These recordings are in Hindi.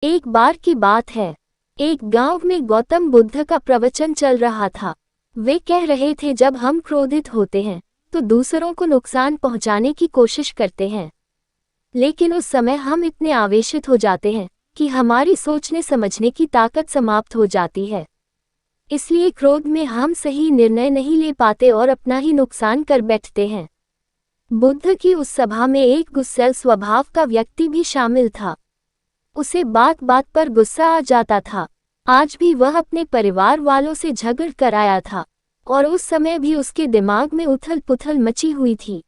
एक बार की बात है, एक गांव में गौतम बुद्ध का प्रवचन चल रहा था। वे कह रहे थे, जब हम क्रोधित होते हैं तो दूसरों को नुकसान पहुंचाने की कोशिश करते हैं, लेकिन उस समय हम इतने आवेशित हो जाते हैं कि हमारी सोचने समझने की ताकत समाप्त हो जाती है। इसलिए क्रोध में हम सही निर्णय नहीं ले पाते और अपना ही नुकसान कर बैठते हैं। बुद्ध की उस सभा में एक गुस्सैल स्वभाव का व्यक्ति भी शामिल था। उसे बात बात पर गुस्सा आ जाता था। आज भी वह अपने परिवार वालों से झगड़ कर आया था और उस समय भी उसके दिमाग में उथल पुथल मची हुई थी।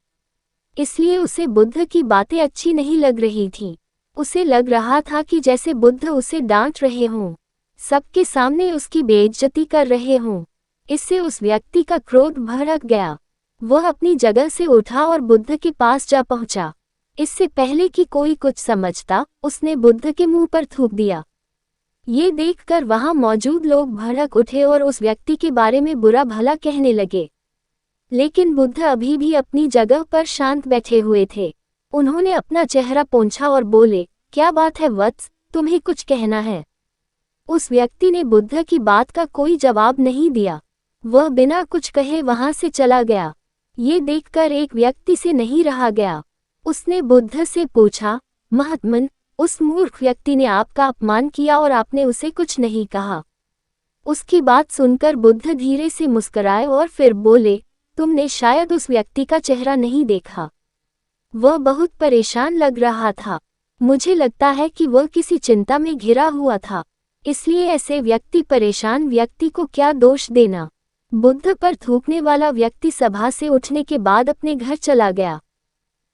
इसलिए उसे बुद्ध की बातें अच्छी नहीं लग रही थीं। उसे लग रहा था कि जैसे बुद्ध उसे डांट रहे हों, सबके सामने उसकी बेइज्जती कर रहे हों। इससे उस व्यक्ति का क्रोध भड़क गया। वह अपनी जगह से उठा और बुद्ध के पास जा पहुंचा। इससे पहले कि कोई कुछ समझता, उसने बुद्ध के मुंह पर थूक दिया। ये देखकर वहां मौजूद लोग भड़क उठे और उस व्यक्ति के बारे में बुरा भला कहने लगे। लेकिन बुद्ध अभी भी अपनी जगह पर शांत बैठे हुए थे। उन्होंने अपना चेहरा पोंछा और बोले, क्या बात है वत्स, तुम्हें कुछ कहना है? उस व्यक्ति ने बुद्ध की बात का कोई जवाब नहीं दिया। वह बिना कुछ कहे वहां से चला गया। ये देखकर एक व्यक्ति से नहीं रहा गया। उसने बुद्ध से पूछा, महात्मन, उस मूर्ख व्यक्ति ने आपका अपमान किया और आपने उसे कुछ नहीं कहा। उसकी बात सुनकर बुद्ध धीरे से मुस्कुराए और फिर बोले, तुमने शायद उस व्यक्ति का चेहरा नहीं देखा। वह बहुत परेशान लग रहा था। मुझे लगता है कि वह किसी चिंता में घिरा हुआ था। इसलिए ऐसे व्यक्ति परेशान व्यक्ति को क्या दोष देना। बुद्ध पर थूकने वाला व्यक्ति सभा से उठने के बाद अपने घर चला गया।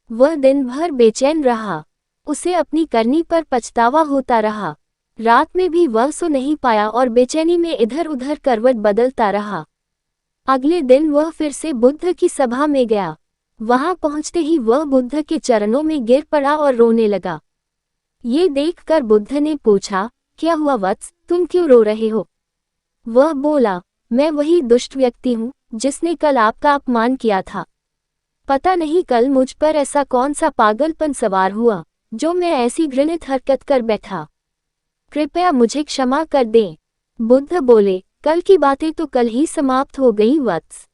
वह दिन भर बेचैन रहा। उसे अपनी करनी पर पछतावा होता रहा। रात में भी वह सो नहीं पाया और बेचैनी में इधर उधर करवट बदलता रहा। अगले दिन वह फिर से बुद्ध की सभा में गया। वहां पहुंचते ही वह बुद्ध के चरणों में गिर पड़ा और रोने लगा। ये देखकर बुद्ध ने पूछा, क्या हुआ वत्स, तुम क्यों रो रहे हो? वह बोला, मैं वही दुष्ट व्यक्ति हूँ जिसने कल आपका अपमान किया था। पता नहीं कल मुझ पर ऐसा कौन सा पागलपन सवार हुआ जो मैं ऐसी घृणित हरकत कर बैठा। कृपया मुझे क्षमा कर दें। बुद्ध बोले, कल की बातें तो कल ही समाप्त हो गई वत्स।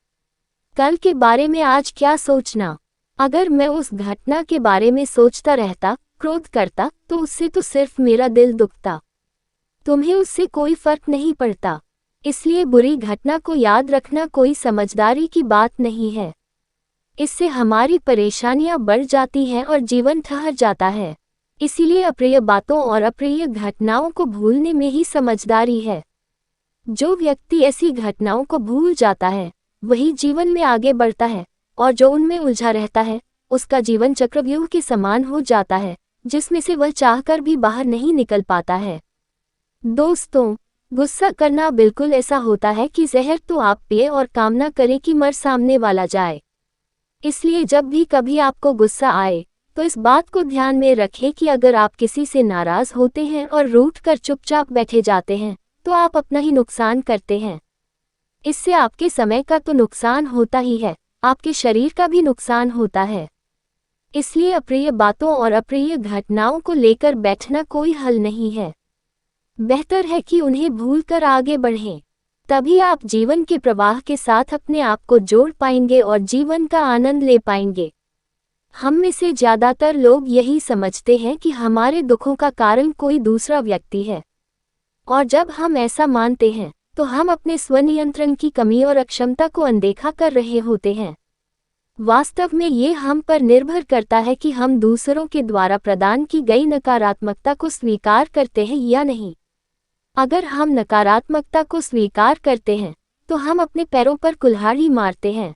कल के बारे में आज क्या सोचना। अगर मैं उस घटना के बारे में सोचता रहता, क्रोध करता, तो उससे तो सिर्फ मेरा दिल दुखता। तुम्हें उससे कोई फर्क नहीं पड़ता। इसलिए बुरी घटना को याद रखना कोई समझदारी की बात नहीं है। इससे हमारी परेशानियां बढ़ जाती हैं और जीवन ठहर जाता है। इसीलिए अप्रिय बातों और अप्रिय घटनाओं को भूलने में ही समझदारी है। जो व्यक्ति ऐसी घटनाओं को भूल जाता है वही जीवन में आगे बढ़ता है, और जो उनमें उलझा रहता है उसका जीवन चक्रव्यूह के समान हो जाता है, जिसमें से वह चाहकर भी बाहर नहीं निकल पाता है। दोस्तों, गुस्सा करना बिल्कुल ऐसा होता है कि जहर तो आप पिए और कामना करें कि मर सामने वाला जाए। इसलिए जब भी कभी आपको गुस्सा आए तो इस बात को ध्यान में रखें कि अगर आप किसी से नाराज होते हैं और रूठ कर चुपचाप बैठे जाते हैं तो आप अपना ही नुकसान करते हैं। इससे आपके समय का तो नुकसान होता ही है, आपके शरीर का भी नुकसान होता है। इसलिए अप्रिय बातों और अप्रिय घटनाओं को लेकर बैठना कोई हल नहीं है। बेहतर है कि उन्हें भूलकर आगे बढ़ें। तभी आप जीवन के प्रवाह के साथ अपने आप को जोड़ पाएंगे और जीवन का आनंद ले पाएंगे। हम में से ज्यादातर लोग यही समझते हैं कि हमारे दुखों का कारण कोई दूसरा व्यक्ति है, और जब हम ऐसा मानते हैं तो हम अपने स्वनियंत्रण की कमी और अक्षमता को अनदेखा कर रहे होते हैं। वास्तव में ये हम पर निर्भर करता है कि हम दूसरों के द्वारा प्रदान की गई नकारात्मकता को स्वीकार करते हैं या नहीं। अगर हम नकारात्मकता को स्वीकार करते हैं तो हम अपने पैरों पर कुल्हाड़ी मारते हैं,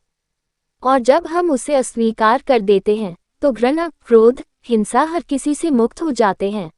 और जब हम उसे अस्वीकार कर देते हैं तो घृणा, क्रोध, हिंसा हर किसी से मुक्त हो जाते हैं।